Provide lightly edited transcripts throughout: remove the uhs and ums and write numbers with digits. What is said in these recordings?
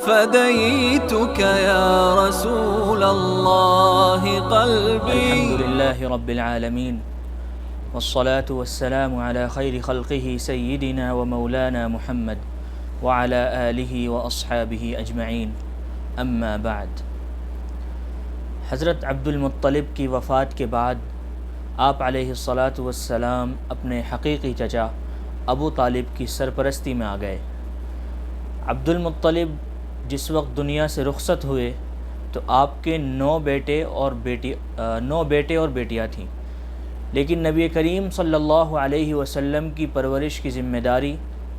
فديتك يا رسول الله قلبي. الحمد لله رب العالمين والصلاة والسلام على خير خلقه سيدنا ومولانا محمد وعلى آله وأصحابه أجمعين. أما بعد، حضرت عبد المطلب کی وفات کے بعد آپ علیہ الصلاۃ والسلام اپنے حقیقی چچا ابو طالب کی سرپرستی میں آ گئے۔ عبد المطلب جس وقت دنیا سے رخصت ہوئے تو آپ کے 9 بیٹے اور بیٹیاں تھیں، لیکن نبی کریم صلی اللہ علیہ وسلم کی پرورش کی ذمہ داری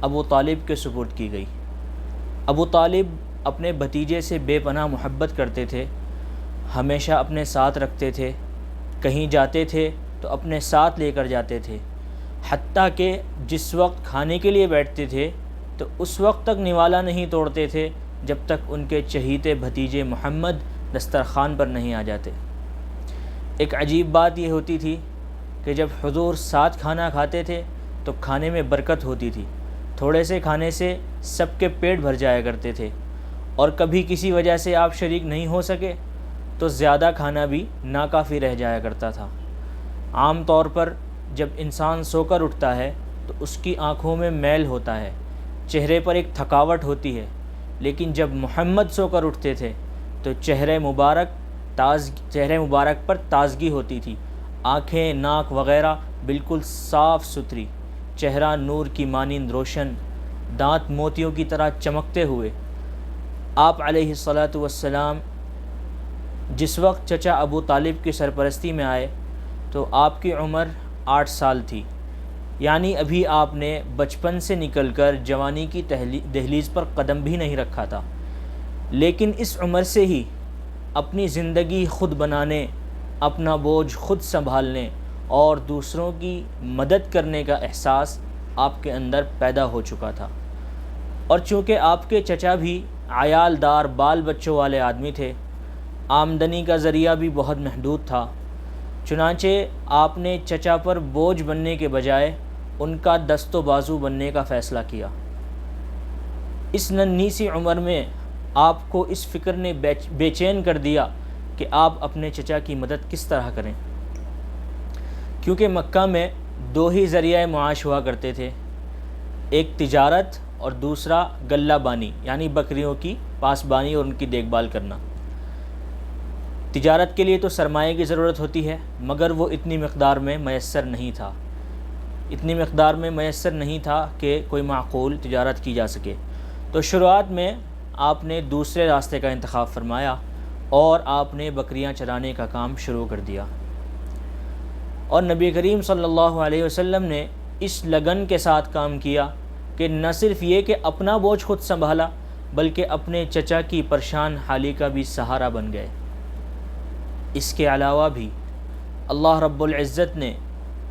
ابو طالب کے سپرد کی گئی۔ ابو طالب اپنے بھتیجے سے بے پناہ محبت کرتے تھے، ہمیشہ اپنے ساتھ رکھتے تھے، کہیں جاتے تھے تو اپنے ساتھ لے کر جاتے تھے، حتیٰ کہ جس وقت کھانے کے لیے بیٹھتے تھے تو اس وقت تک نوالا نہیں توڑتے تھے جب تک ان کے چہیتے بھتیجے محمد دسترخوان پر نہیں آ جاتے۔ ایک عجیب بات یہ ہوتی تھی کہ جب حضور ساتھ کھانا کھاتے تھے تو کھانے میں برکت ہوتی تھی، تھوڑے سے کھانے سے سب کے پیٹ بھر جایا کرتے تھے، اور کبھی کسی وجہ سے آپ شریک نہیں ہو سکے تو زیادہ کھانا بھی ناکافی رہ جایا کرتا تھا۔ عام طور پر جب انسان سو کر اٹھتا ہے تو اس کی آنکھوں میں میل ہوتا ہے، چہرے پر ایک تھکاوٹ ہوتی ہے، لیکن جب محمد سو کر اٹھتے تھے تو چہرے مبارک پر تازگی ہوتی تھی، آنکھیں، ناک وغیرہ بالکل صاف ستھری، چہرہ نور کی مانند روشن، دانت موتیوں کی طرح چمکتے ہوئے۔ آپ علیہ الصلاۃ والسلام جس وقت چچا ابو طالب کی سرپرستی میں آئے تو آپ کی عمر 8 سال تھی، یعنی ابھی آپ نے بچپن سے نکل کر جوانی کی دہلیز پر قدم بھی نہیں رکھا تھا، لیکن اس عمر سے ہی اپنی زندگی خود بنانے، اپنا بوجھ خود سنبھالنے اور دوسروں کی مدد کرنے کا احساس آپ کے اندر پیدا ہو چکا تھا۔ اور چونکہ آپ کے چچا بھی عیال دار بال بچوں والے آدمی تھے، آمدنی کا ذریعہ بھی بہت محدود تھا، چنانچہ آپ نے چچا پر بوجھ بننے کے بجائے ان کا دست و بازو بننے کا فیصلہ کیا۔ اس ننھی سی عمر میں آپ کو اس فکر نے بے چین کر دیا کہ آپ اپنے چچا کی مدد کس طرح کریں، کیونکہ مکہ میں 2 ہی ذریعہ معاش ہوا کرتے تھے، ایک تجارت اور دوسرا گلہ بانی یعنی بکریوں کی پاسبانی اور ان کی دیکھ بھال کرنا۔ تجارت کے لیے تو سرمایہ کی ضرورت ہوتی ہے، مگر وہ اتنی مقدار میں میسر نہیں تھا کہ کوئی معقول تجارت کی جا سکے۔ تو شروعات میں آپ نے دوسرے راستے کا انتخاب فرمایا اور آپ نے بکریاں چرانے کا کام شروع کر دیا، اور نبی کریم صلی اللہ علیہ وسلم نے اس لگن کے ساتھ کام کیا کہ نہ صرف یہ کہ اپنا بوجھ خود سنبھالا بلکہ اپنے چچا کی پریشان حالی کا بھی سہارا بن گئے۔ اس کے علاوہ بھی اللہ رب العزت نے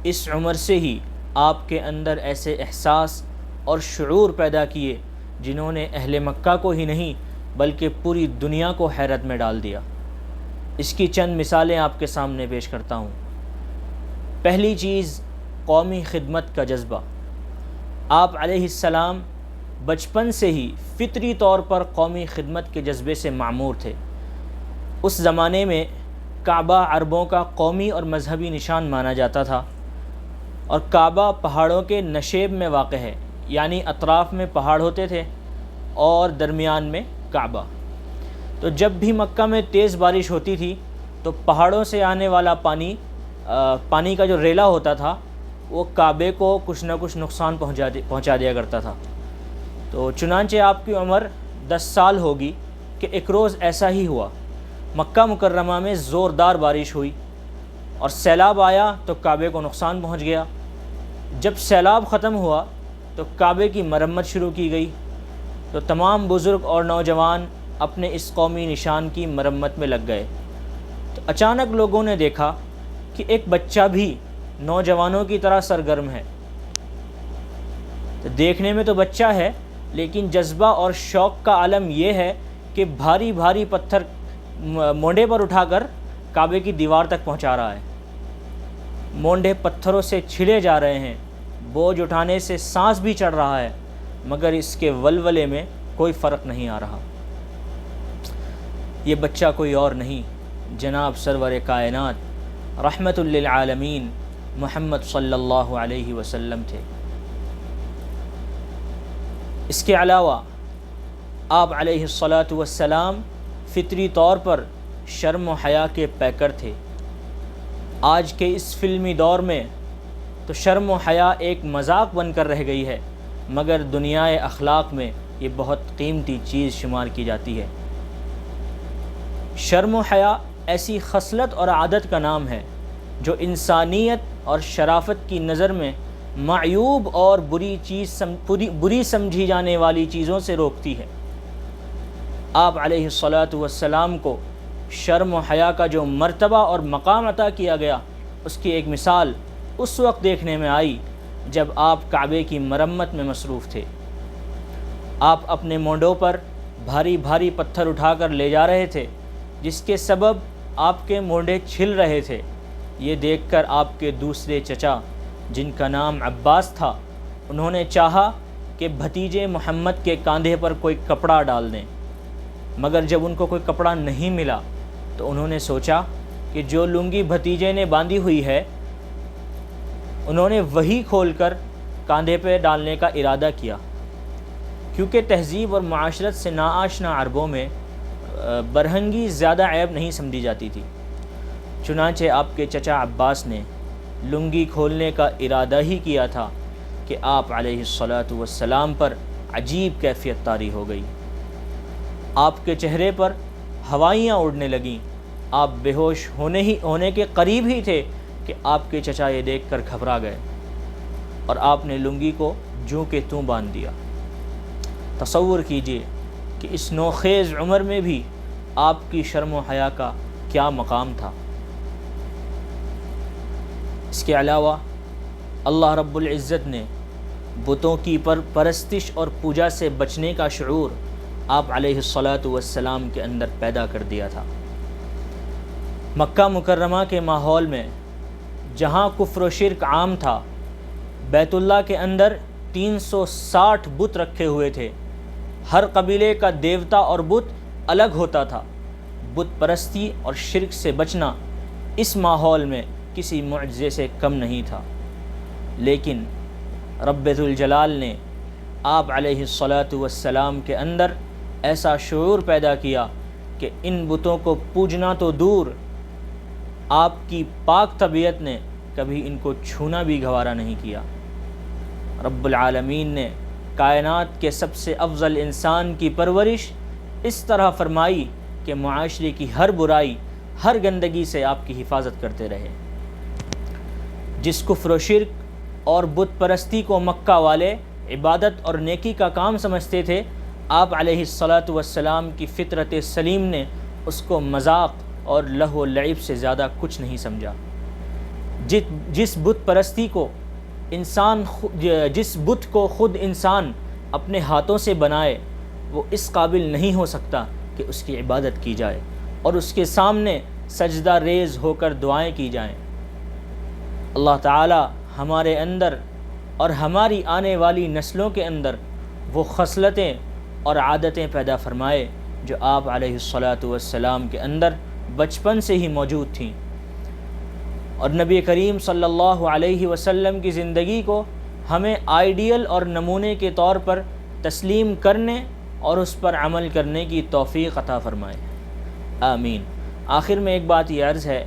اس عمر سے ہی آپ کے اندر ایسے احساس اور شعور پیدا کیے جنہوں نے اہل مکہ کو ہی نہیں بلکہ پوری دنیا کو حیرت میں ڈال دیا۔ اس کی چند مثالیں آپ کے سامنے پیش کرتا ہوں۔ پہلی چیز، قومی خدمت کا جذبہ۔ آپ علیہ السلام بچپن سے ہی فطری طور پر قومی خدمت کے جذبے سے معمور تھے۔ اس زمانے میں کعبہ عربوں کا قومی اور مذہبی نشان مانا جاتا تھا، اور کعبہ پہاڑوں کے نشیب میں واقع ہے، یعنی اطراف میں پہاڑ ہوتے تھے اور درمیان میں کعبہ۔ تو جب بھی مکہ میں تیز بارش ہوتی تھی تو پہاڑوں سے آنے والا پانی کا جو ریلا ہوتا تھا وہ کعبے کو کچھ نہ کچھ نقصان پہنچا دیا کرتا تھا۔ تو چنانچہ آپ کی عمر 10 سال ہوگی کہ ایک روز ایسا ہی ہوا، مکہ مکرمہ میں زوردار بارش ہوئی اور سیلاب آیا تو کعبے کو نقصان پہنچ گیا۔ جب سیلاب ختم ہوا تو کعبے کی مرمت شروع کی گئی، تو تمام بزرگ اور نوجوان اپنے اس قومی نشان کی مرمت میں لگ گئے۔ تو اچانک لوگوں نے دیکھا کہ ایک بچہ بھی نوجوانوں کی طرح سرگرم ہے۔ تو دیکھنے میں تو بچہ ہے، لیکن جذبہ اور شوق کا عالم یہ ہے کہ بھاری بھاری پتھر مونڈے پر اٹھا کر کعبے کی دیوار تک پہنچا رہا ہے۔ مونڈے پتھروں سے چھلے جا رہے ہیں، بوجھ اٹھانے سے سانس بھی چڑھ رہا ہے، مگر اس کے ولولے میں کوئی فرق نہیں آ رہا۔ یہ بچہ کوئی اور نہیں جناب سرور کائنات رحمت للعالمین محمد صلی اللہ علیہ وسلم تھے۔ اس کے علاوہ آپ علیہ الصلاۃ والسلام فطری طور پر شرم و حیا کے پیکر تھے۔ آج کے اس فلمی دور میں تو شرم و حیا ایک مذاق بن کر رہ گئی ہے، مگر دنیائے اخلاق میں یہ بہت قیمتی چیز شمار کی جاتی ہے۔ شرم و حیا ایسی خصلت اور عادت کا نام ہے جو انسانیت اور شرافت کی نظر میں معیوب اور بری سمجھی جانے والی چیزوں سے روکتی ہے۔ آپ علیہ الصلاۃ والسلام کو شرم و حیا کا جو مرتبہ اور مقام عطا کیا گیا، اس کی ایک مثال اس وقت دیکھنے میں آئی جب آپ کعبے کی مرمت میں مصروف تھے۔ آپ اپنے مونڈوں پر بھاری بھاری پتھر اٹھا کر لے جا رہے تھے، جس کے سبب آپ کے مونڈے چھل رہے تھے۔ یہ دیکھ کر آپ کے دوسرے چچا جن کا نام عباس تھا، انہوں نے چاہا کہ بھتیجے محمد کے کاندھے پر کوئی کپڑا ڈال دیں، مگر جب ان کو کوئی کپڑا نہیں ملا تو انہوں نے سوچا کہ جو لنگی بھتیجے نے باندھی ہوئی ہے انہوں نے وہی کھول کر کاندھے پہ ڈالنے کا ارادہ کیا، کیونکہ تہذیب اور معاشرت سے ناآشنا عربوں میں برہنگی زیادہ عیب نہیں سمجھی جاتی تھی۔ چنانچہ آپ کے چچا عباس نے لنگی کھولنے کا ارادہ ہی کیا تھا کہ آپ علیہ الصلاۃ والسلام پر عجیب کیفیت طاری ہو گئی۔ آپ کے چہرے پر ہوائیاں اڑنے لگیں۔ آپ بے ہوش ہونے کے قریب ہی تھے کہ آپ کے چچا یہ دیکھ کر گھبرا گئے اور آپ نے لنگی کو جوں کہ توں باندھ دیا۔ تصور کیجئے کہ اس نوخیز عمر میں بھی آپ کی شرم و حیا کا کیا مقام تھا۔ اس کے علاوہ اللہ رب العزت نے بتوں کی پرستش اور پوجا سے بچنے کا شعور آپ علیہ الصلاۃ والسلام کے اندر پیدا کر دیا تھا۔ مکہ مکرمہ کے ماحول میں جہاں کفر و شرک عام تھا، بیت اللہ کے اندر 360 بت رکھے ہوئے تھے۔ ہر قبیلے کا دیوتا اور بت الگ ہوتا تھا۔ بت پرستی اور شرک سے بچنا اس ماحول میں کسی معجزے سے کم نہیں تھا، لیکن رب ذوالجلال نے آپ علیہ الصلاۃ والسلام کے اندر ایسا شعور پیدا کیا کہ ان بتوں کو پوجنا تو دور، آپ کی پاک طبیعت نے کبھی ان کو چھونا بھی گوارا نہیں کیا۔ رب العالمین نے کائنات کے سب سے افضل انسان کی پرورش اس طرح فرمائی کہ معاشرے کی ہر برائی، ہر گندگی سے آپ کی حفاظت کرتے رہے۔ جس کفر و شرک اور بت پرستی کو مکہ والے عبادت اور نیکی کا کام سمجھتے تھے، آپ علیہ الصلاۃ والسلام کی فطرت سلیم نے اس کو مذاق اور لہو و لعب سے زیادہ کچھ نہیں سمجھا۔ جس بت پرستی کو جس بت کو خود انسان اپنے ہاتھوں سے بنائے، وہ اس قابل نہیں ہو سکتا کہ اس کی عبادت کی جائے اور اس کے سامنے سجدہ ریز ہو کر دعائیں کی جائیں۔ اللہ تعالی ہمارے اندر اور ہماری آنے والی نسلوں کے اندر وہ خصلتیں اور عادتیں پیدا فرمائے جو آپ علیہ الصلاۃ والسلام کے اندر بچپن سے ہی موجود تھیں، اور نبی کریم صلی اللہ علیہ وسلم کی زندگی کو ہمیں آئیڈیل اور نمونے کے طور پر تسلیم کرنے اور اس پر عمل کرنے کی توفیق عطا فرمائے، آمین۔ آخر میں ایک بات یہ عرض ہے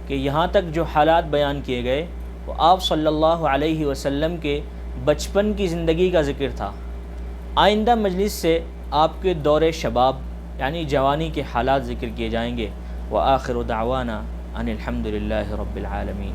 کہ یہاں تک جو حالات بیان کیے گئے وہ آپ صلی اللہ علیہ وسلم کے بچپن کی زندگی کا ذکر تھا۔ آئندہ مجلس سے آپ کے دور شباب یعنی جوانی کے حالات ذکر کیے جائیں گے۔ وآخر دعوانا ان الحمد للہ رب العالمین۔